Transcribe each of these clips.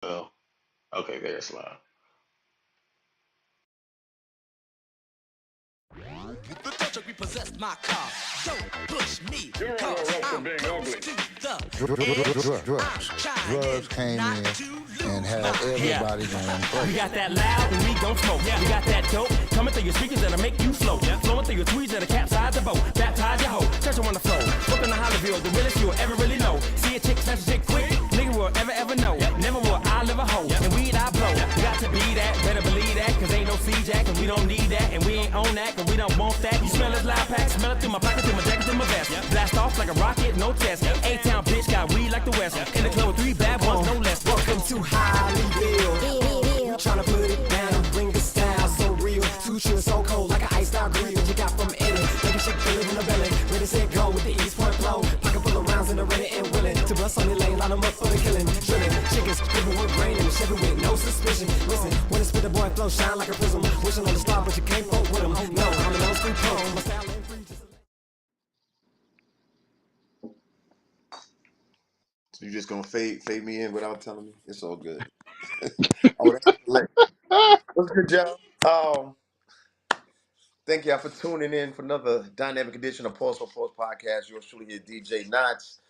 Oh, okay, there's live. The culture repossessed my car. Don't push me, You're under cause arrest for I'm being close ugly. to the Drugs came in and had everybody going We crazy. got that loud and we don't smoke. We got that dope coming through your speakers that'll make you float. Flowing through your tweets that'll capsize the boat. Baptize your hoe, touch her on the floor. Welcome to Hollywood, the realest you'll ever really know. See a chick, smash a chick quick, nigga will ever know. Never will I live a hoe, and weed I blow. Got to be that, better believe that, cause ain't no C-Jack, and we don't need that, and we ain't on that, cause we don't want that. You smell this loud pack, smell it through my pocket, through my jacket, through my vest. Blast off like a rocket, no test. A-Town bitch got weed like the West. In the club with 3 bad ones, no less. welcome to Hollywood. Tryna put it down and bring the style so real. Too true and so cold like an iced out grill. You got from Italy, making shit feel it in the belly. Ready, set, go with the East Point flow. Pocket full of rounds in the ready and willing to bust on the lane, line them up for the killing. Drilling chickens, dripping with brain and Chevy with no suspicion. Listen, when it's spit the boy flow, shine like a prism. Wishing on the star, but you can't fuck with him. No, I'm an old school pro. My style ain't free, just So you just gonna fade me in without telling me? It's all good. Oh, that's lit. What's good, y'all? Thank y'all for tuning in for another dynamic edition of Pulse for Pulse podcast. Yours truly here, DJ Knots,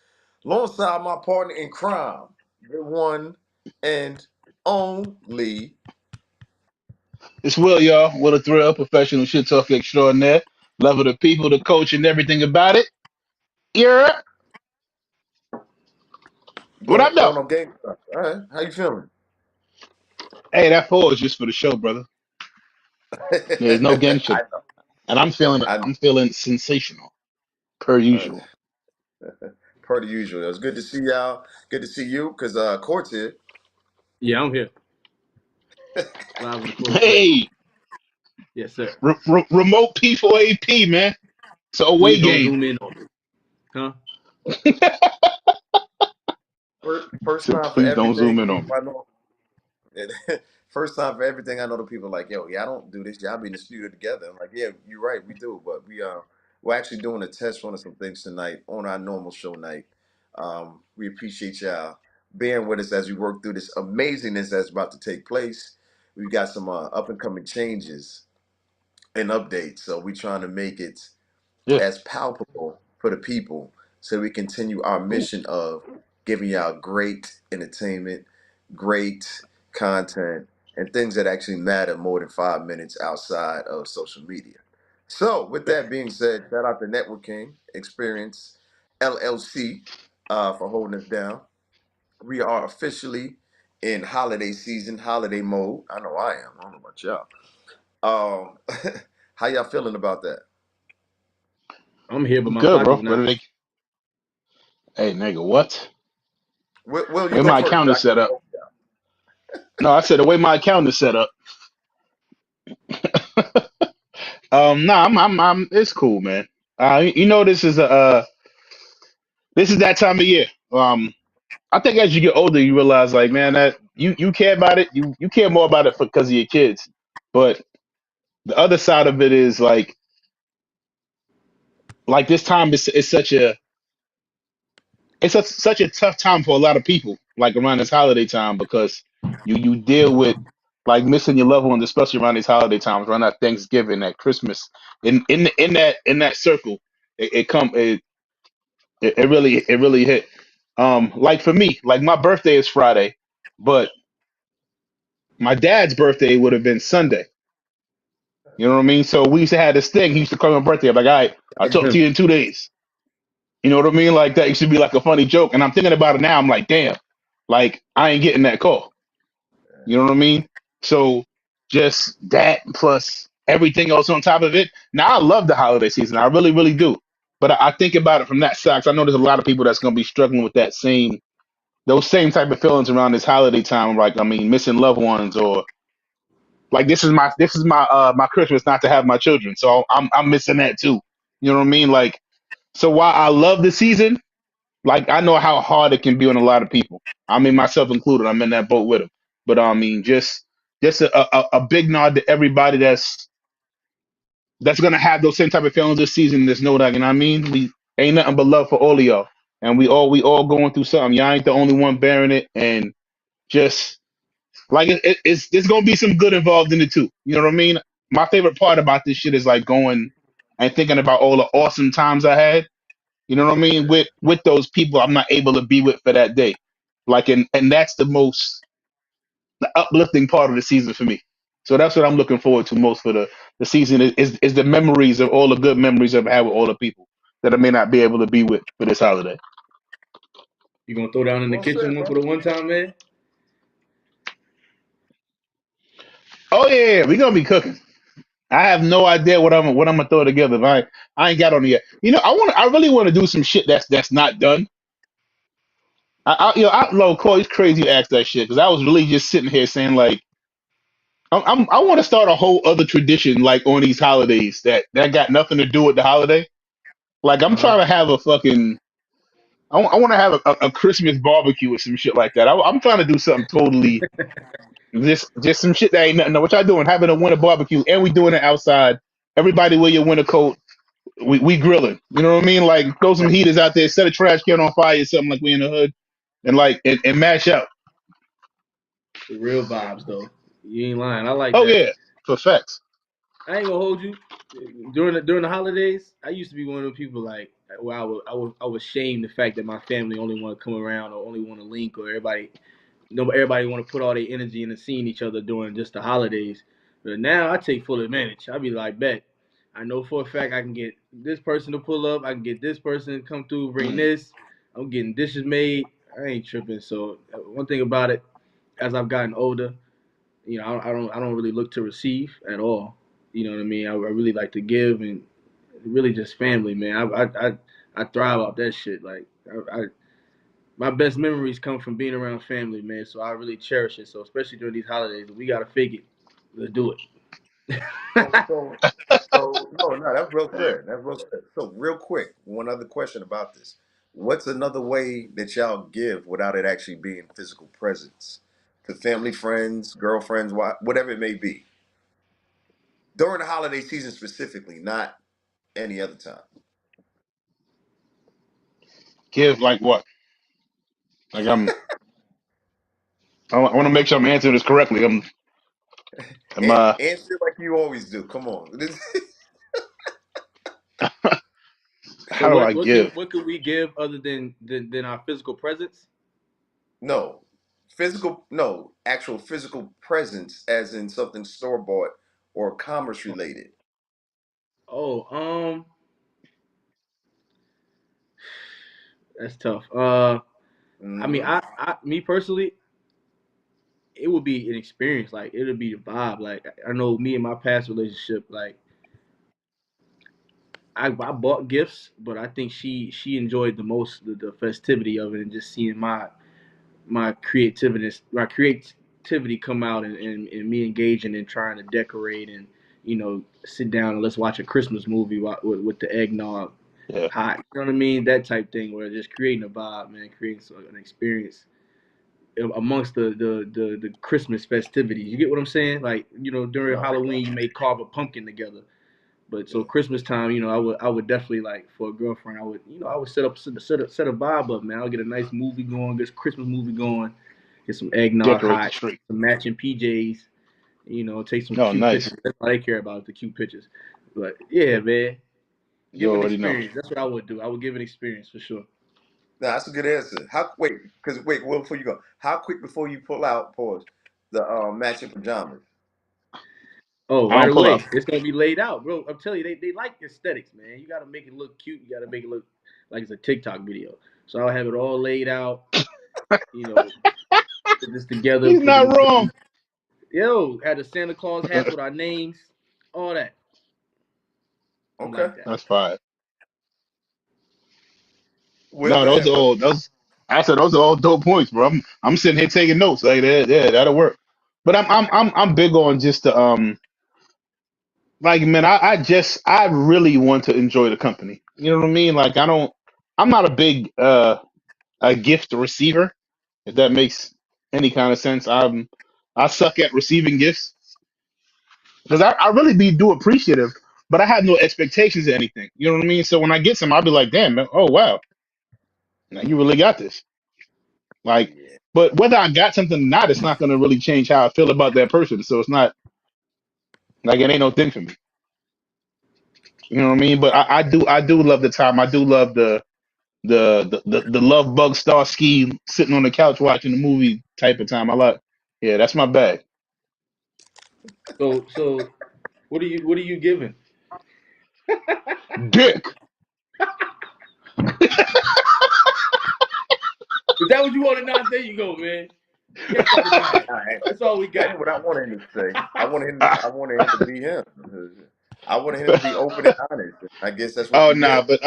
alongside my partner in crime, the one and only. It's Will, y'all. Will the Thrill, professional shit talker extraordinaire. Love of the people, the coach, and everything about it. Yeah. What up, though? Going on game stuff. All right, how you feeling? Hey, that pause just for the show, brother. There's no gang shit, I know. and I I'm feeling sensational per uh, usual. per the usual. It was good to see y'all. Good to see you, cause Court's here. Yeah, I'm here. Live in full effect. Hey, Yes, sir. remote P4AP, man. It's a away Please don't game. zoom in on me. Huh? First time for Please don't everything. zoom in on me. I know. First time for everything. I know the people like, yo, yeah, I don't do this. Y'all be in the studio together. I'm like, yeah, you're right, we do, but we're actually doing a test run of some things tonight on our normal show night. We appreciate y'all bearing with us as we work through this amazingness that's about to take place. We've got some up and coming changes and updates, so we're trying to make it Yeah. as palpable for the people so we continue our Ooh. mission of giving y'all great entertainment, great content, and things that actually matter more than 5 minutes outside of social media. So, with that being said, shout out to Network King Experience LLC for holding us down. We are officially in holiday season, holiday mode. I know I am. I don't know about y'all. How y'all feeling about that? I'm here, but I'm my good, bro. pocket's What not. are they? Hey, nigga, what? Will you Where go my first? account is set up. No, I said the way my account is set up. Nah, it's cool, man. You know, this is that time of year. I think as you get older, you realize, like, man, that you care about it. You care more about it because of your kids. But the other side of it is like this time is such a such a tough time for a lot of people, like around this holiday time, because you deal with like missing your loved ones, especially around these holiday times, around that Thanksgiving, that Christmas, in that circle, it come it really hit. Like for me, like my birthday is Friday, but my dad's birthday would have been Sunday. You know what I mean? So we used to have this thing. He used to call my birthday. I'm like, all right, I'll talk to you in 2 days. You know what I mean? Like that used to be like a funny joke. And I'm thinking about it now. I'm like, damn, like I ain't getting that call. You know what I mean? So just that plus everything else on top of it. Now I love the holiday season. I really, really do. But I think about it from that side. 'Cause I know there's a lot of people that's gonna be struggling with those same type of feelings around this holiday time. Like, I mean, missing loved ones, or like this is my Christmas not to have my children. So I'm missing that too. You know what I mean? Like, so while I love the season, like I know how hard it can be on a lot of people. I mean, myself included. I'm in that boat with them. But I mean, just a big nod to everybody that's gonna have those same type of feelings this season. There's no doubt. You know what I mean? We ain't nothing but love for all of y'all, and we all going through something. Y'all ain't the only one bearing it, and just Like it's there's gonna be some good involved in it too. You know what I mean? My favorite part about this shit is like going and thinking about all the awesome times I had. You know what I mean? With those people I'm not able to be with for that day. Like and that's the most the uplifting part of the season for me. So that's what I'm looking forward to most for the season is the memories of all the good memories I've had with all the people that I may not be able to be with for this holiday. You gonna throw down in the Well kitchen said, one bro. for the one time, man? Oh yeah, we're gonna be cooking. I have no idea what I'm gonna throw together. But I ain't got on it yet. You know, I really want to do some shit that's not done. Low Cole, it's crazy you asked that shit because I was really just sitting here saying like I want to start a whole other tradition like on these holidays that got nothing to do with the holiday. Like I'm Uh-huh. trying to have a fucking I want to have a Christmas barbecue or some shit like that. I'm trying to do something totally just some shit that ain't nothing. What y'all doing? Having a winter barbecue and we doing it outside. Everybody wear your winter coat. We grilling. You know what I mean? Like throw some heaters out there, set a trash can on fire or something like we in the hood, and like and mash out. The real vibes, though. You ain't lying. I like Oh that. yeah, for facts. I ain't gonna hold you. During the holidays, I used to be one of those people like where I was shame the fact that my family only want to come around or only want to link or everybody want to put all their energy into seeing each other during just the holidays. But now I take full advantage. I be like, bet. I know for a fact I can get this person to pull up. I can get this person to come through, bring this. I'm getting dishes made. I ain't tripping. So one thing about it, as I've gotten older, I don't really look to receive at all. You know what I mean? I really like to give and really just family, man. I thrive off that shit. Like my best memories come from being around family, man. So I really cherish it. So especially during these holidays, we gotta figure it. Let's do it. So, so, no, that's well Yeah. said. That's well said. So, real quick, one other question about this. What's another way that y'all give without it actually being physical presence to family, friends, girlfriends, whatever it may be, during the holiday season specifically, not any other time? Give like what? Like I want to make sure I'm answering this correctly. I'm And answer like you always do. Come on. So how do I what give? what could we give other than our physical presence? No, no, actual physical presence, as in something store bought or commerce related. Oh, that's tough. I mean, Hmm. I me personally, it would be an experience. Like it would be the vibe. Like I know me and my past relationship. Like I bought gifts, but I think she enjoyed the most the festivity of it and just seeing my creativity come out and me engaging and trying to decorate and sit down and let's watch a Christmas movie with the eggnog Yeah, hot. You know what I mean? That type thing where just creating a vibe, man, creating an experience amongst the Christmas festivities. You get what I'm saying? Like during No, Halloween you may carve a pumpkin together. But so yeah. Christmas time, I would definitely like for a girlfriend, I would set a vibe up, man. I'll get a nice movie going, get Christmas movie going, get some eggnog decorate the hot, tree. some matching PJs, take some Oh, cute nice. pictures. That's all they care about, the cute pictures. But yeah, man, You give an already know. experience. That's what I would do. I would give an experience for sure. No, that's a good answer. Well, before you go, how quick before you pull out, pause, the matching pajamas? Oh, I right don't pull away. up. It's gonna be laid out, bro. I'm telling you, they like aesthetics, man. You gotta make it look cute. You gotta make it look like it's a TikTok video. So I'll have it all laid out, you know, put this together, He's not put wrong. the had the Santa Claus hats with our names, all that. I'm Okay. like that. That's fine. Well, No, those damn, are bro. all those. I said those are all dope points, bro. I'm sitting here taking notes. Like that, yeah, that'll work. But I'm big on just the like man, I really want to enjoy the company. You know what I mean? Like I'm not a big a gift receiver, if that makes any kind of sense. I suck at receiving gifts because I really do appreciative, but I have no expectations of anything. You know what I mean? So when I get some, I'll be like, damn, man, oh wow, now you really got this. Like Yeah. But whether I got something or not, it's not going to really change how I feel about that person. So it's not like it ain't no thing for me. You know what I mean? But I, I do love the time. I do love the love bug star ski sitting on the couch watching the movie type of time. I like, yeah, that's my bag. So what are you giving? Dick. Is that what you wanted? Not there you go, man. Catch up the bag. I, That's all we that got. ain't what I wanted him to say. I wanted him to be him. I wanted him to be open and honest. I guess that's what Oh you nah, get. but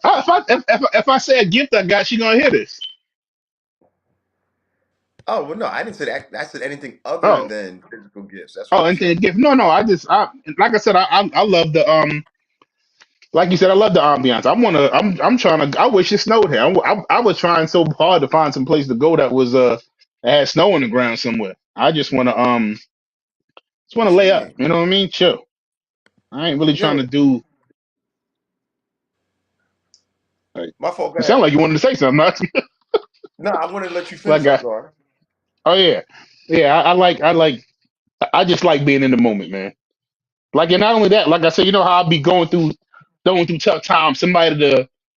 if I say a gift I got, she gonna hear this. Oh well, no, I didn't say that. I said anything other Oh, than physical gifts. That's what oh, I and said. then gift. No, no, I like I said, I love the like you said, I love the ambiance. I'm trying to. I wish it snowed here. I was trying so hard to find some place to go that was that had snow on the ground somewhere. I just want to lay up. Shit, You know what I mean? Chill. I ain't really trying yo, to do. Like, my fault. Go you sound ahead. like you wanted to say something. Not No, I wanted to let you finish. like I'm sorry. oh yeah, yeah. I just like being in the moment, man. Like, and not only that, like I said, you know how I'll be going through tough times. Somebody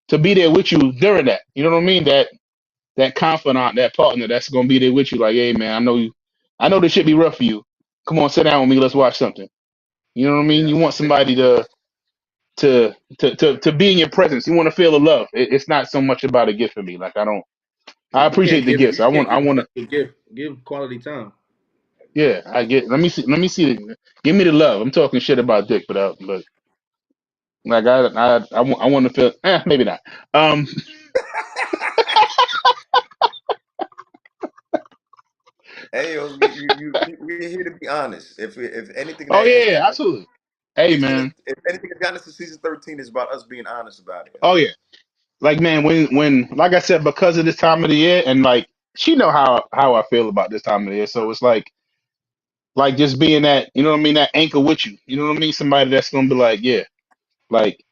to be there with you during that. You know what I mean? That confidant, that partner that's gonna be there with you. Like, hey man, I know this should be rough for you. Come on, sit down with me. Let's watch something. You know what I mean? Yeah, You want somebody to be in your presence. You want to feel the love. It's not so much about a gift for me. Like I don't. I You appreciate can't the give gifts. you can't I give want to. a gift. Give quality time. Yeah, I get. Let me see. Let me see. Give me the love. I'm talking shit about dick, but like I want to feel. Maybe not. Um. hey, yo, we're here to be honest. If anything Oh that has yeah, got absolutely. Hey season, man. if anything has gotten us to season 13, is about us being honest about it. Oh yeah. Like man, when like I said, because of this time of the year, and like she know how I feel about this time of the year, so it's like just being that, you know what I mean, that anchor with you. You know what I mean? Somebody that's gonna be like, yeah, like,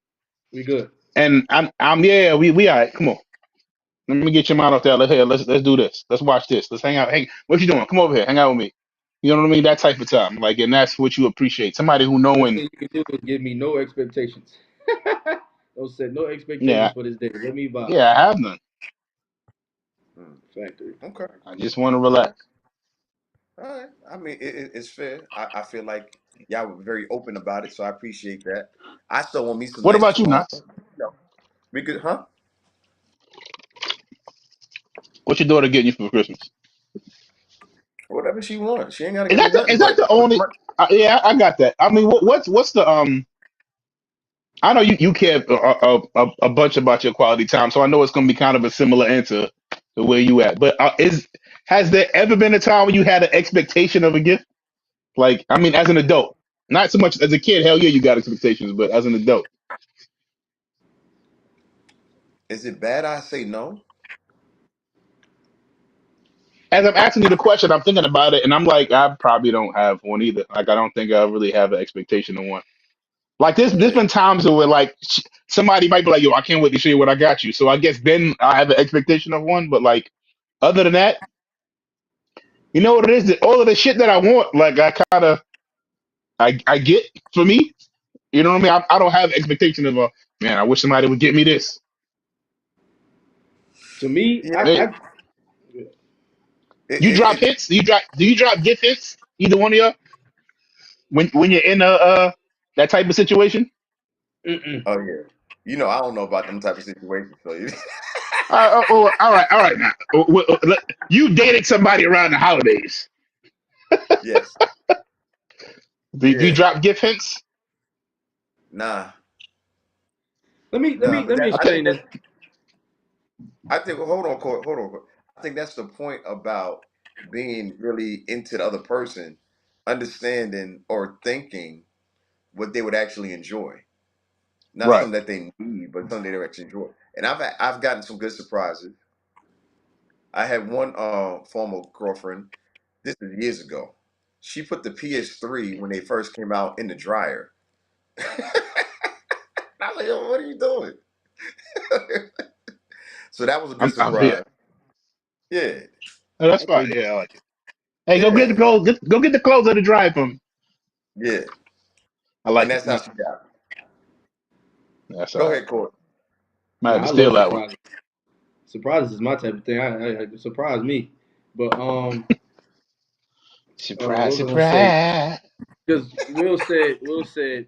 We good. and I'm yeah, we all right. Come on, let me get your mind off that. Let's do this. Let's watch this. Let's hang out. Hey, what you doing? Come over here, hang out with me. You know what I mean? That type of time. Like, and that's what you appreciate. Somebody who Best knowing, thing you can do is give me no expectations. Don't set no expectations yeah, for this day. Let me vibe. yeah, I have none. Hmm. Factory. Okay. I just want to relax. All right. I mean, it's fair. I feel like y'all were very open about it, so I appreciate that. I still want me some What nice about you, cologne. Nuts? No, we could, huh? What your daughter getting you for Christmas? Whatever she wants. She ain't gotta get me Is nothing, that but the only? Yeah, I got that. I mean, what's the I know you care a bunch about your quality time, so I know it's going to be kind of a similar answer to where you at. But is has there ever been a time when you had an expectation of a gift? Like, I mean, as an adult, not so much as a kid. Hell yeah, you got expectations, but as an adult, is it bad I say no? as I'm asking you the question, I'm thinking about it, and I'm like, I probably don't have one either. Like, I don't think I really have an expectation of one. Like, there's Yeah. been times where like somebody might be like, yo, I can't wait to show you what I got you. So I guess then I have an expectation of one, but like. Other than that, you know what it is? That all of the shit that I want, like I kind of, I get for me. You know what I mean? I don't have expectation of a man. I wish somebody would get me this. To me, Yeah. Hey, you drop It hits? Do you drop gift hits? Either one of you when you're in a that type of situation? mm-mm. oh yeah. I don't know about them type of situations. So All right. Now, you dated somebody around the holidays. yes. Do you Yeah. drop gift hints? Nah. Let me let Nah. me But let me that Okay. explain this. I think hold on, Court, hold on. Court. I think that's the point about being really into the other person, understanding or thinking what they would actually enjoy. Not Right. something that they need, but something they actually enjoy. And I've gotten some good surprises. I had one former girlfriend. This is years ago. She put the PS3 when they first came out in the dryer. I was like, yo, what are you doing? So that was a good I'm here. surprise. Yeah, Oh, that's Okay. fine. Yeah, I like it. Hey, go get the yeah, clothes. Go get the clothes at the dry for me. yeah. I And like it. that's how No, she got it. that's all Go right. ahead, Court. Might have Nah, to I love steal that one. surprises. Surprises is my type of thing. Surprise me. But what Surprise, was I gonna say? surprise. Because Will said,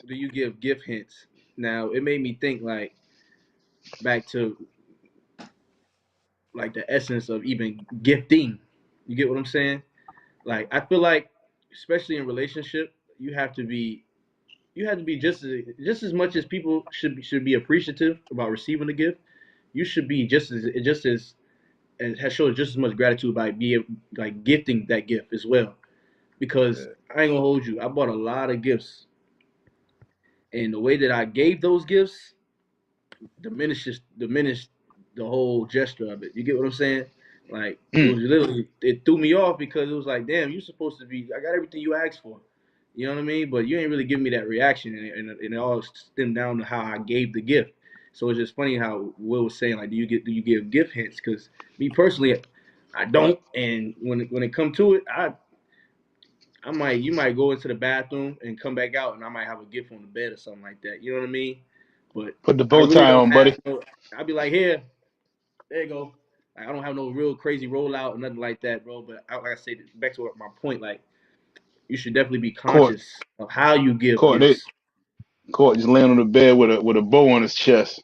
do you give gift hints? Now it made me think like back to like the essence of even gifting. You get what I'm saying? Like I feel like, especially in relationship, you have to be just as much as people should be appreciative about receiving a gift. You should be just as and has showed just as much gratitude by being like gifting that gift as well. Because Yeah, I ain't gonna hold you, I bought a lot of gifts, and the way that I gave those gifts diminished the whole gesture of it. You get what I'm saying? Like it Mm. was literally it threw me off because it was like, damn, you're supposed to be. I got everything you asked for. You know what I mean? But you ain't really give me that reaction, and it all stemmed down to how I gave the gift. So it's just funny how Will was saying like, do you give gift hints? Because me personally, I don't. And when it come to it, I might you might go into the bathroom and come back out, and I might have a gift on the bed or something like that. You know what I mean? But Put the I bow really tie don't on, have buddy. no. I'd be like, here, there you go. Like, I don't have no real crazy rollout or nothing like that, bro. But like I said, back to my point, like you should definitely be Court, conscious of how you give court, they, gifts. court just laying on the bed with a bow on his chest.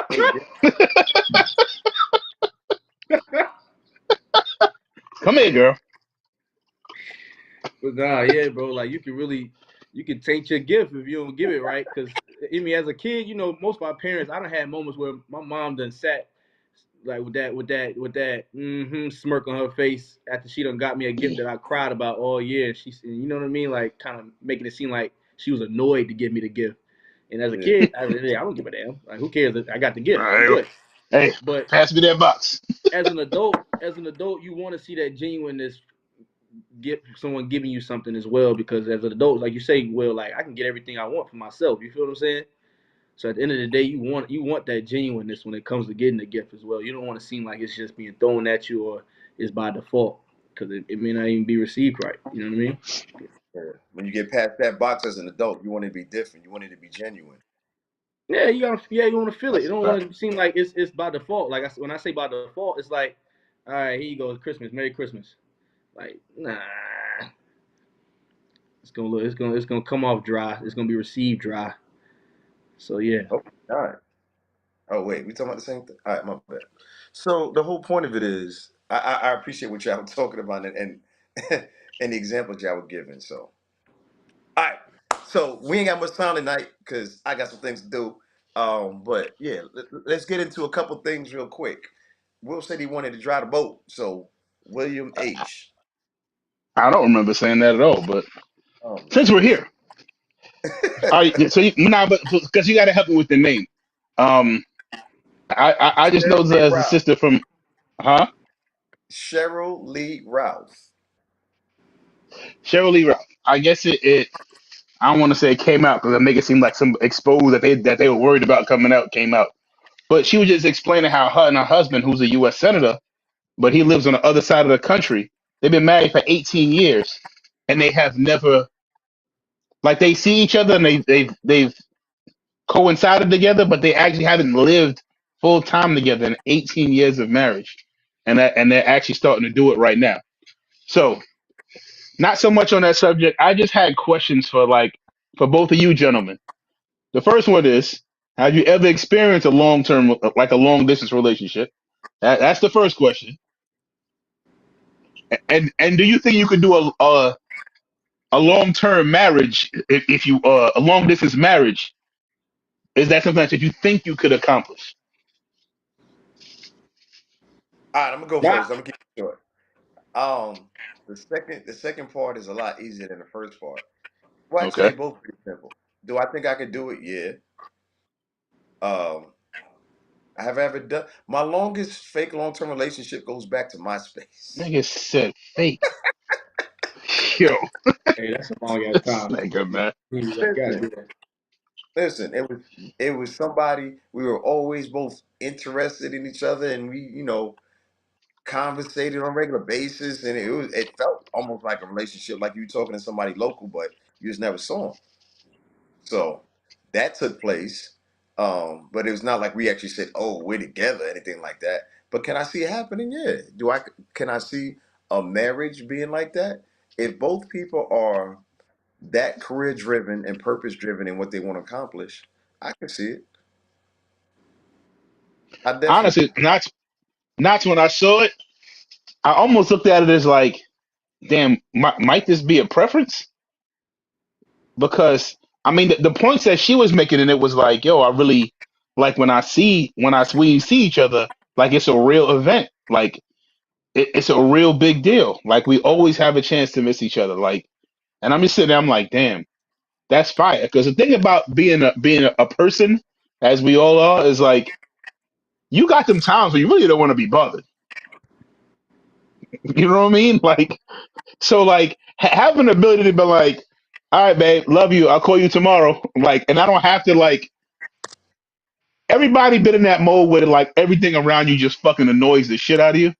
hey, yeah, Come here, girl. But nah, yeah, bro. Like you can taint your gift if you don't give it right. Because I mean, as a kid, you know, most of our parents, I done had moments where my mom done sat like with that smirk on her face after she done got me a gift that I cried about all year. And you know what I mean, like kind of making it seem like she was annoyed to give me the gift. And as a yeah, kid, I don't give a damn. Like who cares? I got the All gift. I'm right, good. hey, But pass me that box. as an adult, you want to see that genuineness get someone giving you something as well because as an adult, like you say, well, like I can get everything I want for myself. You feel what I'm saying? So at the end of the day, you want that genuineness when it comes to getting a gift as well. You don't want to seem like it's just being thrown at you or it's by default because it may not even be received right. You know what I mean? yeah. When you get past that box as an adult, you want it to be different. You want it to be genuine. Yeah, you want to feel it. You That's a don't fact. want to seem like it's by default. Like when I say by default, it's like, all right, here you go, it's Christmas, Merry Christmas. Like nah, it's gonna come off dry. It's gonna be received dry. So yeah. Oh, all right. Oh, wait, we talking about the same thing? All right, my bad. So the whole point of it is, I appreciate what y'all were talking about and and the examples y'all were giving. So, all right. So we ain't got much time tonight because I got some things to do. But yeah, let's get into a couple things real quick. Will said he wanted to drive the boat. So William H. I don't remember saying that at all. But Oh since we're man. here, all right. So nah, but because you got to help me with the name. Um, I just know Cheryl the, Lee as a Ralph. sister from, huh? Cheryl Lee Ralph. Cheryl Lee Ralph. I guess it. I don't want to say it came out because it make it seem like some exposed that they were worried about coming out came out. But she was just explaining how her and her husband, who's a U.S. senator, but he lives on the other side of the country. They've been married for 18 years, and they have never like they see each other and they've coincided together, but they actually haven't lived full time together in 18 years of marriage, and they're actually starting to do it right now. So not so much on that subject. I just had questions for both of you gentlemen. The first one is: have you ever experienced a long term, like a long distance relationship? That's the first question. And do you think you could do a long term marriage if you a long distance marriage? Is that something that you think you could accomplish? All right, I'm gonna go Nah. first. I'm gonna keep it short. Um, the second part is a lot easier than the first part. Well, actually, Okay. they both pretty simple. Do I think I could do it? Yeah. Um, have I ever done my longest fake long-term relationship goes back to MySpace. Nigga said fake. Yo, Hey, that's a long ass this time. nigga, man. You gotta Listen, do that. listen, it was somebody we were always both interested in each other, and we, conversated on a regular basis, and it felt almost like a relationship, like you were talking to somebody local, but you just never saw them. So that took place. But it was not like we actually said, "Oh, we're together," anything like that. But can I see it happening? Yeah. Can I see a marriage being like that? If both people are that career driven and purpose driven in what they want to accomplish, I can see it. I definitely Honestly, not when I saw it, I almost looked at it as like, damn, might this be a preference? Because I mean, the points that she was making in it was like, yo, I really like when we see each other, like it's a real event, like it's a real big deal. Like we always have a chance to miss each other. Like, and I'm just sitting there, I'm like, damn, that's fire. Because the thing about being a person, as we all are, is like you got them times where you really don't want to be bothered. You know what I mean? Like, so like having the ability to be like, all right, babe, love you. I'll call you tomorrow. Like, and I don't have to like. Everybody been in that mode where like everything around you just fucking annoys the shit out of you.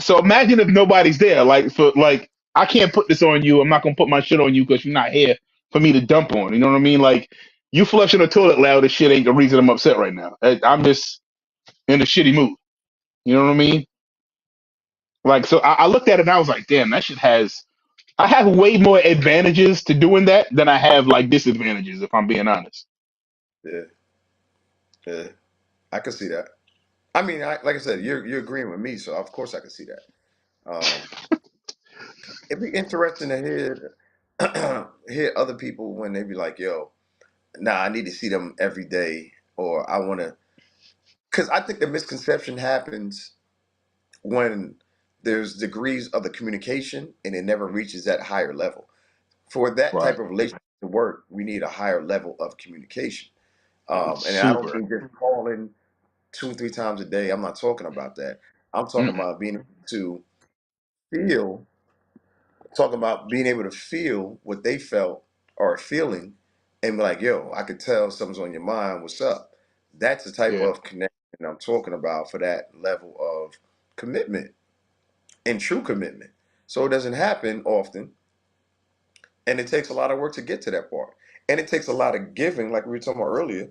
So imagine if nobody's there. Like, for like, I can't put this on you. I'm not gonna put my shit on you because you're not here for me to dump on. You know what I mean? Like, you flushing the toilet loud as shit ain't the reason I'm upset right now. I'm just in a shitty mood. You know what I mean? Like, so I looked at it and I was like, damn, that shit has. I have way more advantages to doing that than I have like disadvantages, if I'm being honest. yeah, yeah. I can see that. I mean, like I said, you're agreeing with me, so of course I can see that. It'd be interesting to hear other people when they be like, "Yo, nah, I need to see them every day," or "I want to." Because I think the misconception happens when there's degrees of the communication and it never reaches that higher level. For that type Right. of relationship to work, we need a higher level of communication. And I don't Super. think just calling 2, 3 times a day. I'm not talking about that. I'm talking Mm-mm. about being able to feel, talking about being able to feel what they felt or are feeling and be like, yo, I could tell something's on your mind. What's up? That's the type Yeah. of connection I'm talking about for that level of commitment and true commitment. So it doesn't happen often. And it takes a lot of work to get to that part. And it takes a lot of giving, like we were talking about earlier,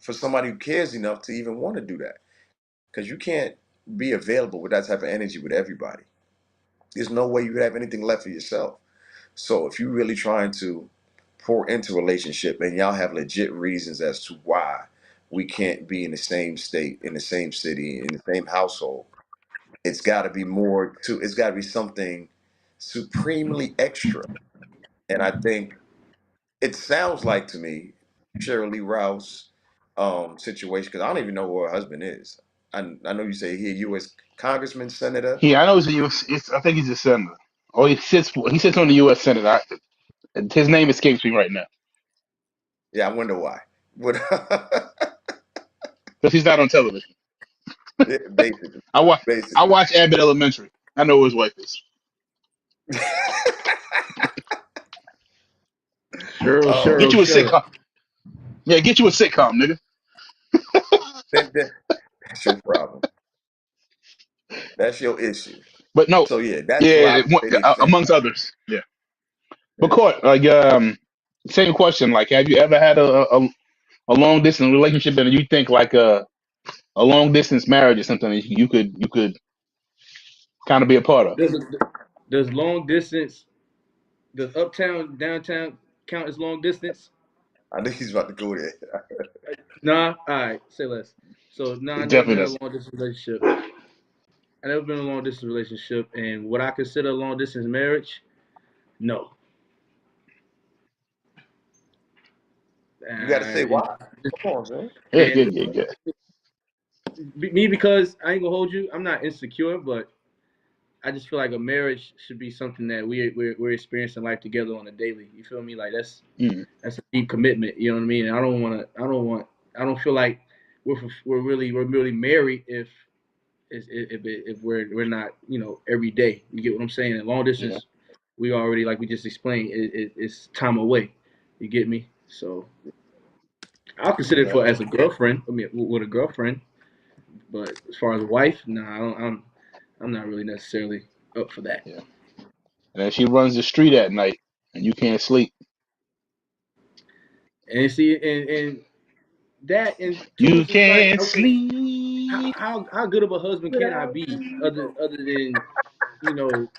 for somebody who cares enough to even want to do that. Because you can't be available with that type of energy with everybody. There's no way you could have anything left for yourself. So if you're really trying to pour into a relationship and y'all have legit reasons as to why we can't be in the same state, in the same city, in the same household, it's got to be more to. It's got to be something supremely extra. And I think it sounds like to me, Cheryl Lee Rouse situation, because I don't even know who her husband is. I know you say he a U.S. congressman, senator. I know he's a U.S. I think he's a senator. Oh, he sits on the U.S. Senate. His name escapes me right now Yeah, I wonder why. What? because he's not on television. Yeah, basically, I watch I basically. watch Abbott Elementary. I know who his wife is. Cheryl, Oh, Get Cheryl, you a Cheryl. sitcom. Yeah, get you a sitcom, nigga. that's your problem. That's your issue. But no, So yeah, that's why I yeah, would say they think. amongst others. Yeah. But Yeah. court, like same question. Like, have you ever had a long distance relationship and you think like a long distance marriage or something that you could kind of be a part of? Does does long distance, does uptown downtown count as long distance? I knew he's about to go there. Nah. All right. Say less. So nah, I It never definitely been in does. a long distance relationship. I never been in a long distance relationship, and what I consider a long distance marriage, no. You got to say And, why. Come on, man. Yeah, and yeah, yeah, yeah. me, because I ain't gonna hold you. I'm not insecure, but I just feel like a marriage should be something that we're experiencing life together on a daily. You feel me? Like Mm, that's a deep commitment. You know what I mean? And I don't feel like we're really married if we're not, every day. You get what I'm saying? And long yeah, distance, we already, like we just explained, it's time away. You get me? So I'll consider it Okay. for as a girlfriend. I mean, with a girlfriend, But as far as a wife, nah, I'm not really necessarily up for that. Yeah. And then she runs the street at night, and you can't sleep. And see, and that, and two, You it's just like, can't okay, sleep. how good of a husband can I be, other than, you know,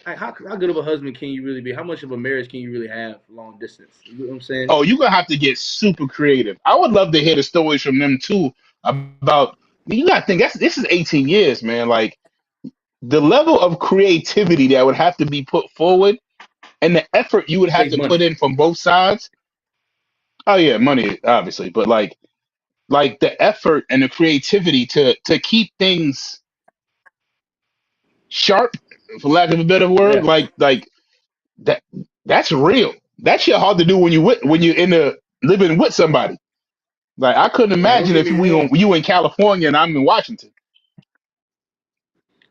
like, how good of a husband can you really be? How much of a marriage can you really have long distance? You know what I'm saying? Oh, you're gonna have to get super creative. I would love to hear the stories from them too about. You gotta think this is 18 years, man. Like the level of creativity that would have to be put forward, and the effort you would have Takes to money. put in from both sides. Oh yeah, money obviously, but like the effort and the creativity to keep things sharp, for lack of a better word, Yeah. like that that's real. That shit hard to do when you're in the living with somebody. Like I couldn't Now, don't imagine get if me wrong. you in California and I'm in Washington.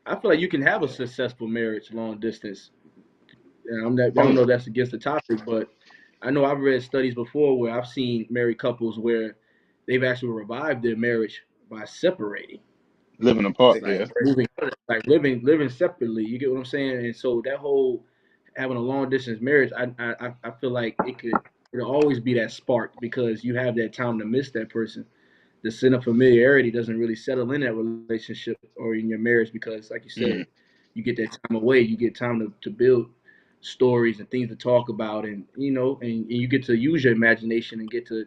I feel like you can have a successful marriage long distance. And I Oh don't know yeah, if that's against the topic, but I know I've read studies before where I've seen married couples where they've actually revived their marriage by separating, living apart. Taking Yeah, a like break. moving, like living separately. You get what I'm saying? And so that whole having a long distance marriage, I feel like it'll always be that spark because you have that time to miss that person. The sin of familiarity doesn't really settle in that relationship or in your marriage because, like you said, mm, you get that time away. You get time to build stories and things to talk about, and and you get to use your imagination and get to,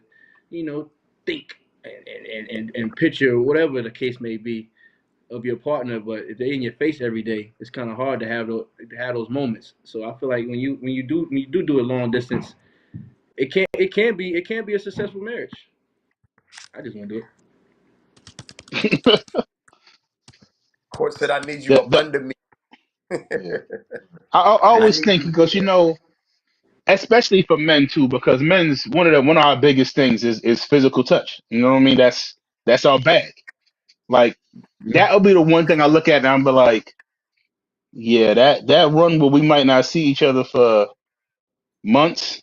think and picture whatever the case may be of your partner. But if they're in your face every day, it's kind of hard to have those moments. So I feel like when you do a long distance, it can be a successful marriage. I just want to do it. Court said, "I need you the, up the, under me." yeah. I I always need think you because here. especially for men too, because men's one of our biggest things is physical touch. You know what I mean? That's our bag. Like that'll be the one thing I look at and I'm be like, yeah, that run where we might not see each other for months.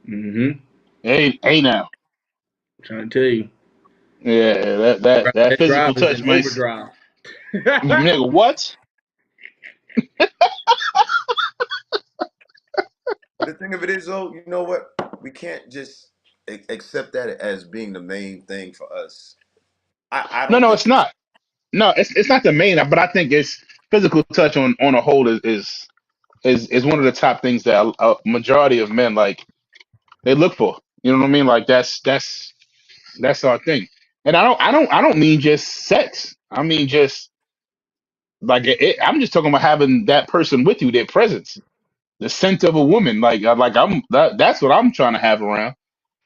Mm-hmm. Hey now. I'm trying to tell you, Yeah, that that physical drive is touch, in man. overdrive. Nigga, what? But the thing of it is, though, you know what? We can't just accept that as being the main thing for us. I No, don't no, think it's it's. not. No, it's not the main, but I think it's physical touch on a whole is one of the top things that a majority of men like they look for. You know what I mean? Like that's our thing. And I don't mean just sex. I mean just like I'm just talking about having that person with you, their presence, the scent of a woman. Like that's what I'm trying to have around.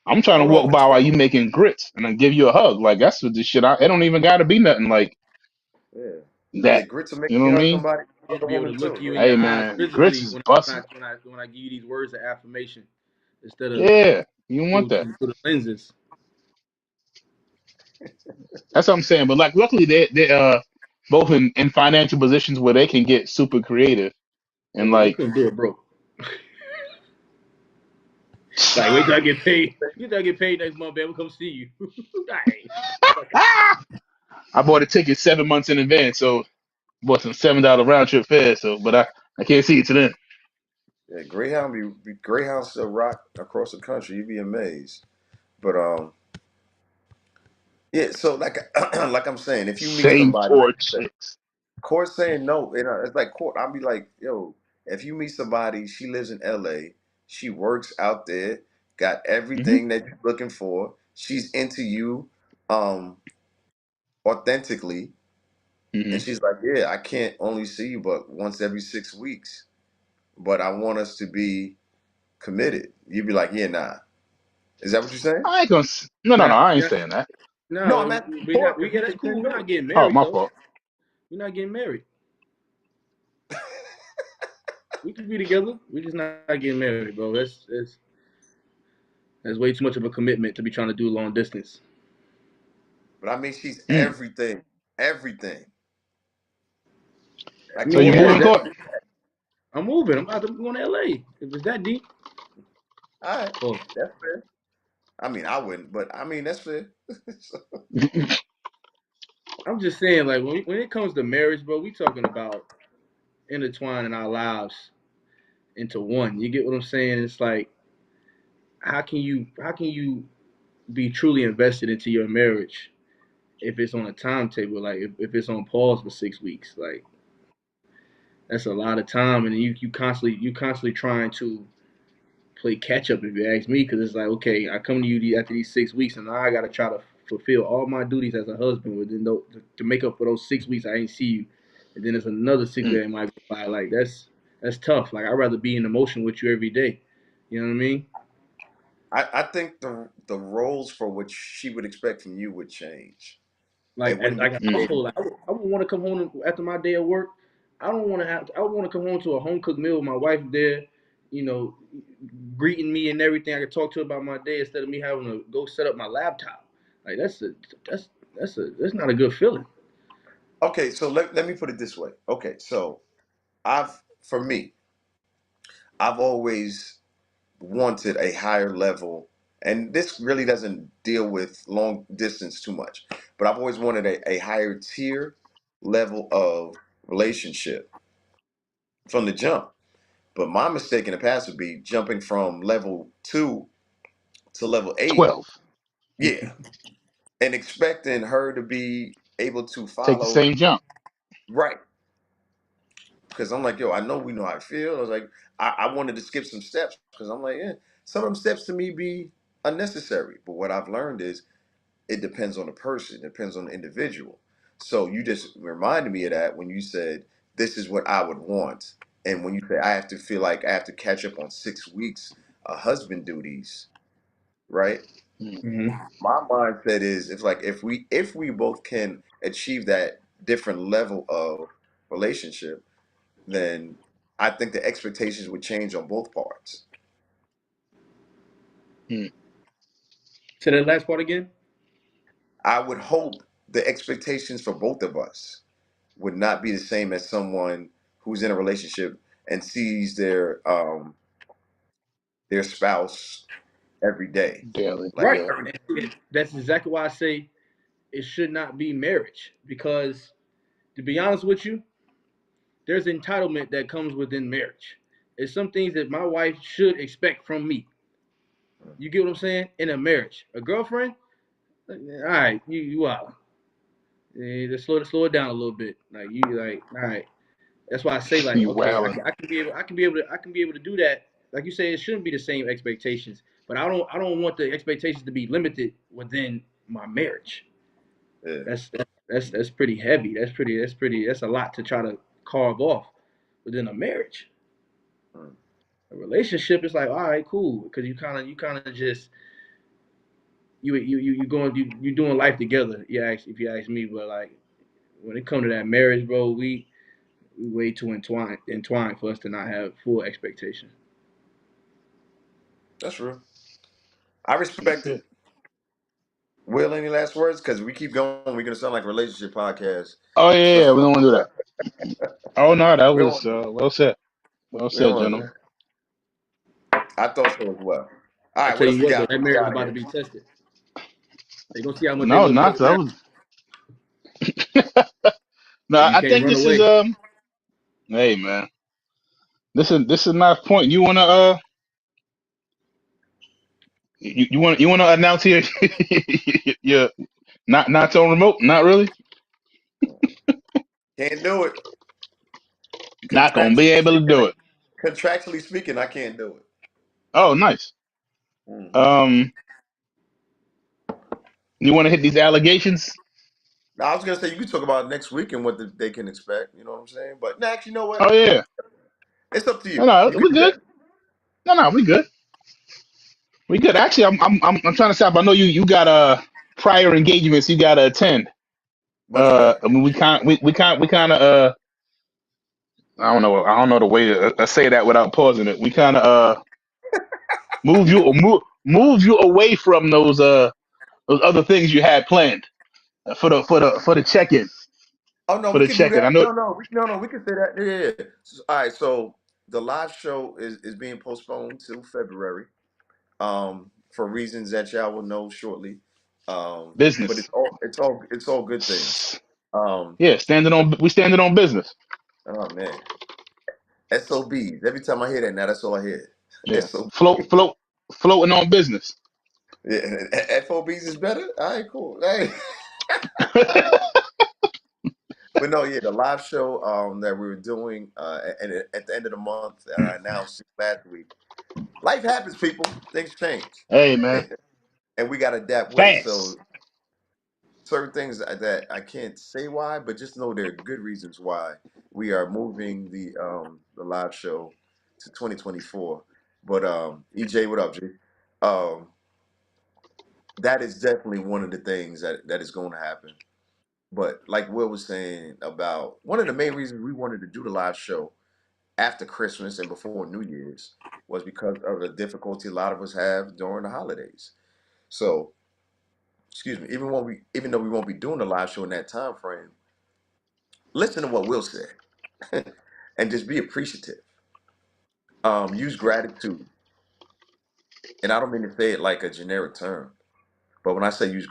I'm trying to Hold on, walk but by while you making grits and then give you a hug. Like that's what this shit. It don't even got to be nothing like yeah, yeah, that. grits will make You know you what I hug mean? somebody, Need to other be able to woman look too. you in Like, your Hey eyes man, grits physically is when busting. I give you these words of affirmation instead of Yeah, you want that. through the lenses. That's what I'm saying. But like, luckily they both in financial positions where they can get super creative Oh and yeah, you like. couldn't do it, bro. Like, wait till I get paid. You till I get paid next month, baby. We'll come see you. Hey, I bought a ticket 7 months in advance, so bought some $7 round trip fare. So, but I can't see it to then. yeah, Greyhound still rock across the country. You'd be amazed. But yeah. So like, like I'm saying, if you meet Same somebody poor like that, chicks. Court saying no, it's like Court. I'll be like, yo, if you meet somebody, she lives in L.A., she works out there, got Hmm. everything that you're looking for. She's into you, um, authentically, Hmm. and she's like, yeah, I can't only see you but once every 6 weeks, but I want us to be committed. You'd be like, yeah, nah. Is that what you're saying? I ain't gonna. No, no, no. not, I ain't not, saying that. No, I'm no, asking we not. Court We because he yeah, that's said he cool. couldn't We're do not getting Oh, married my though. fault. We're not getting married. We can be together. We're just not getting married, bro. That's way too much of a commitment to be trying to do long distance. but I mean, she's Mm. everything, everything. I Like So mean, you Court yeah, said, moving, that. court? I'm moving. I'm about to go to LA. If it's that deep. All right, Oh, that's fair. I mean, I wouldn't, but I mean that's fair. I'm just saying, like when it comes to marriage, bro, we talking about intertwining our lives into one. You get what I'm saying? It's like how can you be truly invested into your marriage if it's on a timetable, like if it's on pause for 6 weeks, like that's a lot of time, and you constantly trying to play catch up if you ask me, because it's like okay, I come to you after these 6 weeks, and now I got to try to fulfill all my duties as a husband within to make up for those 6 weeks I ain't see you, and then there's another 6 weeks that might go by. Like that's tough. Like I'd rather be in emotion with you every day. You know what I mean? I think the roles for what she would expect from you would change. Like It as wouldn't be like a the same. household, like, I would want to come home after my day of work. I don't want to have. I would want to come home to a home cooked meal with my wife there, you know, greeting me and everything. I could talk to her about my day instead of me having to go set up my laptop. Like that's that's not a good feeling. Okay, so let me put it this way. Okay, so for me, I've always wanted a higher level, and this really doesn't deal with long distance too much, but I've always wanted a higher tier level of relationship from the jump. But my mistake in the past would be jumping from level 2 to level 8. 12. Yeah. And expecting her to be able to Take the follow same jump. right. Because I'm like, yo, I know we know how I feel. I was like, I wanted to skip some steps because I'm like, yeah, some of them steps to me be unnecessary. But what I've learned is it depends on the person, it depends on the individual. So you just reminded me of that when you said this is what I would want. And when you say I have to feel like I have to catch up on 6 weeks of husband duties, right? Mm. Hmm. My mindset is if we both can achieve that different level of relationship, then I think the expectations would change on both parts. Mm. Say that last part again. I would hope the expectations for both of us would not be the same as someone who's in a relationship and sees their spouse every day. Daily. Like Right. Yeah. every And that's exactly why I say it should not be marriage, because to be honest with you, there's entitlement that comes within marriage. It's some things that my wife should expect from me. You get what I'm saying? In a marriage, a girlfriend, all right, you out. Just slow it down a little bit. Like you like, all right. That's why I say like, You okay, wildin'. I can be able to do that. Like you say, it shouldn't be the same expectations, but I don't want the expectations to be limited within my marriage. yeah. That's pretty heavy. That's a lot to try to carve off within a marriage. Mm. A relationship is like, all right, cool, because you kind of just you going you doing life together. Yeah, if you ask me, but like when it comes to that marriage, bro, we way too entwined for us to not have full expectation. That's real. I That's respect it. it. Will, any last words? Because we keep going, we're gonna sound like a relationship podcast. Oh yeah, So yeah. We don't want to do that. Oh no, that we don't was want to do well said. Well we don't said, want to do gentlemen. that. I thought so as well. All I right, what tell else you we what, though, got that before we get marriage is out of about to here? be tested. They gonna see how much they No, willing to not put that down, was. No, and you I can't think run this is away. Hey man, this is my point. You wanna you wanna announce here your not on remote? Not really. Can't do it. Not gonna be Contractually able to speaking, do it. I can't do it. Oh, nice. Hmm. Um, you want to hit these allegations? Now, I was gonna say you could talk about next week and what they can expect. You know what I'm saying? But next, you know what? Oh yeah. It's up to No, you. no, You could we do good. that. No, we good. We good. Actually, I'm trying to stop. I know you got prior engagements you got to attend. Much better. I mean, we kind of I don't know the way to say that without pausing it. We kind of move you away from those other things you had planned for the check in Oh no, for we the can do check in. I that. know. No, we can say that. Yeah. All right. So the live show is being postponed till February. for reasons that y'all will know shortly. But Business. it's all good things. Um, Yeah, standing on business. oh man, SOBs. Every time I hear that now, that's all I hear. Yeah, SOB. floating on business. Yeah, FOBs is better. All right, cool. Hey. But no, yeah, the live show that we were doing at the end of the month that I announced last week. Life happens, people. Things change, Hey man, and we got to adapt with it. fast. So certain things that I can't say why, but just know there are good reasons why we are moving the live show to 2024. But EJ, what up, G? Um, that is definitely one of the things that is going to happen. But like Will was saying about one of the main reasons we wanted to do the live show after Christmas and before New Year's was because of the difficulty a lot of us have during the holidays. So, excuse me, even though we won't be doing the live show in that time frame, listen to what Will said and just be appreciative. Use gratitude. And I don't mean to say it like a generic term, but when I say use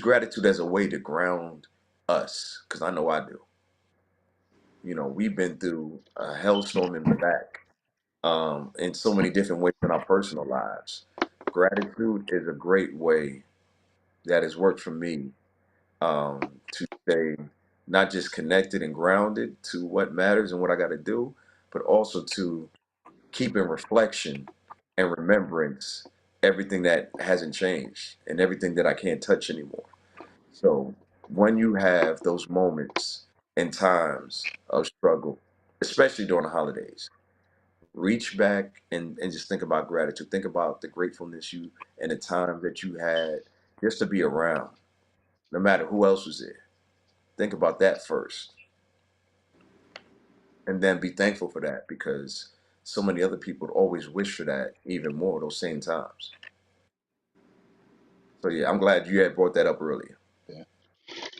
gratitude as a way to ground us, because I know I do. You know, we've been through a hellstorm in the back in so many different ways in our personal lives. Gratitude is a great way that has worked for me to stay not just connected and grounded to what matters and what I got to do, but also to keep in reflection and remembrance everything that hasn't changed and everything that I can't touch anymore. So when you have those moments and times of struggle, especially during the holidays, reach back and just think about gratitude. Think about the gratefulness you and the time that you had just to be around, no matter who else was there. Think about that first, and then be thankful for that because so many other people would always wish for that even more those same times. So yeah, I'm glad you had brought that up earlier. Yeah,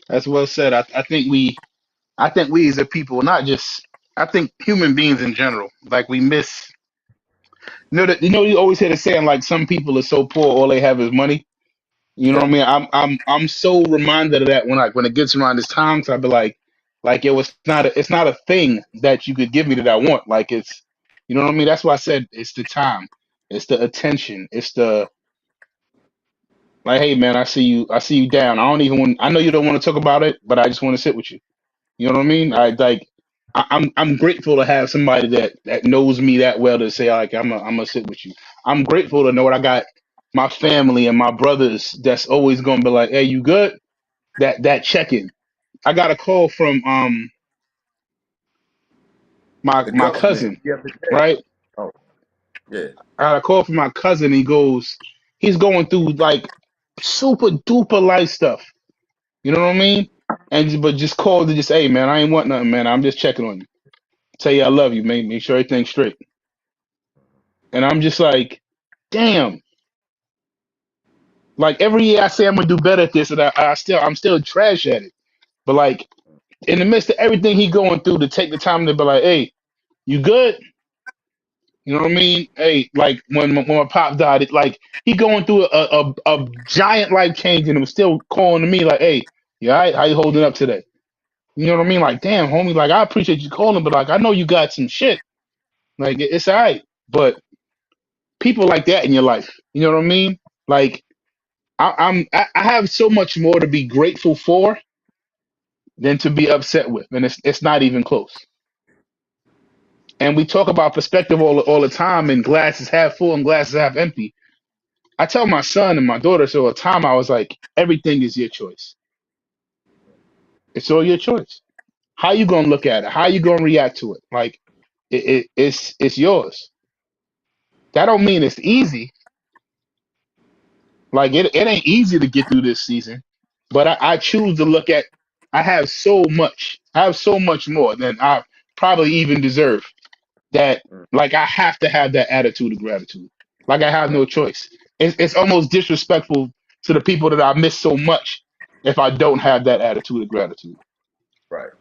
that's well said. I think we as a people, not just I think human beings in general, like we miss. You always hear the saying like some people are so poor all they have is money. You know what I Yeah, mean? I'm so reminded of that when it gets around this time. So I be like yo, it's not a thing that you could give me that I want. Like it's, you know what I mean? That's why I said it's the time, it's the attention, it's the like, hey man, I see you down. I know you don't want to talk about it, but I just want to sit with you. You know what I mean? yeah, I'm grateful to have somebody that knows me that well to say like I'm gonna sit with you. I'm grateful to know that I got my family and my brothers that's always gonna be like, hey, you good? That check in. I got a call from the my government cousin, the other day. right? Oh yeah, I got a call from my cousin. He's going through like super duper life stuff. You know what I mean? But just called to just, hey man, I ain't want nothing, man. I'm just checking on you. Tell you I love you, man. Make sure everything's straight. And I'm just like, damn. Like every year I say I'm gonna do better at this, and I'm still trash at it. But like in the midst of everything he going through, to take the time to be like, hey, you good? You know what I mean? Hey, like when my pop died, it like he going through a giant life change, and it was still calling to me like, hey, you all right? How you holding up today? You know what I mean? Like, damn, homie, like I appreciate you calling, but like I know you got some shit. Like it's all right, but people like that in your life, you know what I mean? Like I have so much more to be grateful for than to be upset with, and it's not even close. And we talk about perspective all the time, and glasses half full and glasses half empty. I tell my son and my daughter so all the time. I was like, everything is your choice. It's all your choice. How you gonna look at it? How you gonna react to it? Like it's yours. That don't mean it's easy. Like it ain't easy to get through this season, but I choose to look at. I have so much. I have so much more than I probably even deserve. That mm, like I have to have that attitude of gratitude. Like I have right, no choice. It's almost disrespectful to the people that I miss so much if I don't have that attitude of gratitude. right.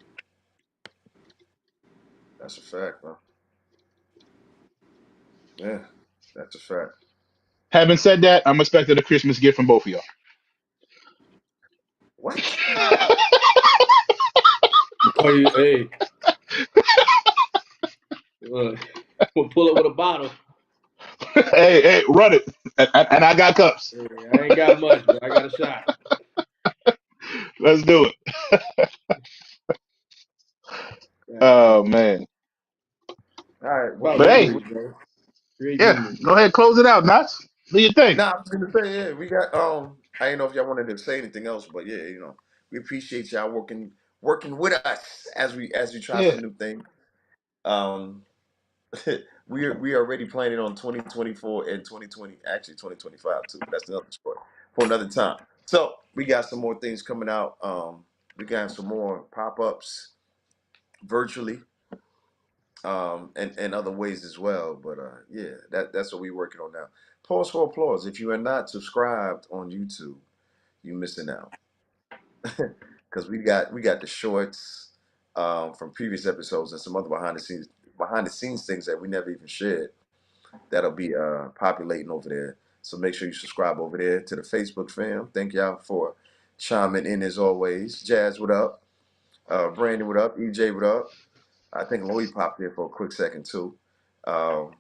That's a fact, man. Yeah, that's a fact. Having said that, I'm expecting a Christmas gift from both of y'all. What? Or you, hey, we'll pull up with a bottle. Hey, run it, and I got cups. Hey, I ain't got much, but I got a shot. Let's do it. Oh man, All right. Well, About but hey, memories, bro. Great yeah, memories. go ahead, close it out, Knots. Do your thing. nah, I was gonna say, yeah, we got I didn't know if y'all wanted to say anything else, but yeah, we appreciate y'all working with us as we try Yeah, some new things. Um we are already planning on 2024 and 2020, actually 2025 too, but that's another story for another time. So we got some more things coming out. We got some more pop-ups virtually, and other ways as well. But yeah, that's what we're working on now. Pause for applause. If you are not subscribed on YouTube, you missing out. Because we got the shorts from previous episodes and some other behind the scenes things that we never even shared that'll be populating over there. So make sure you subscribe over there to the Facebook fam. Thank y'all for chiming in as always. Jazz, what up? Brandon, what up? EJ, what up? I think Lloyd popped in for a quick second too. Um,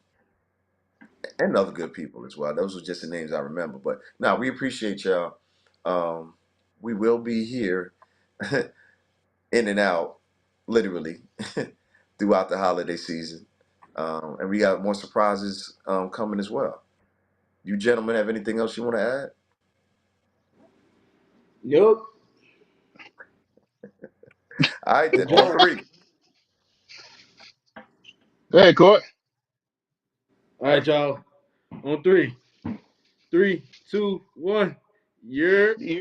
and other good people as well. Those were just the names I remember. But now we appreciate y'all. Um, we will be here in and out, literally, throughout the holiday season. And we got more surprises coming as well. You gentlemen have anything else you want to add? Nope. All right, Good then on job. three. go ahead, Court. All right, y'all. On three. 3, 2, 1. You're. Yeah.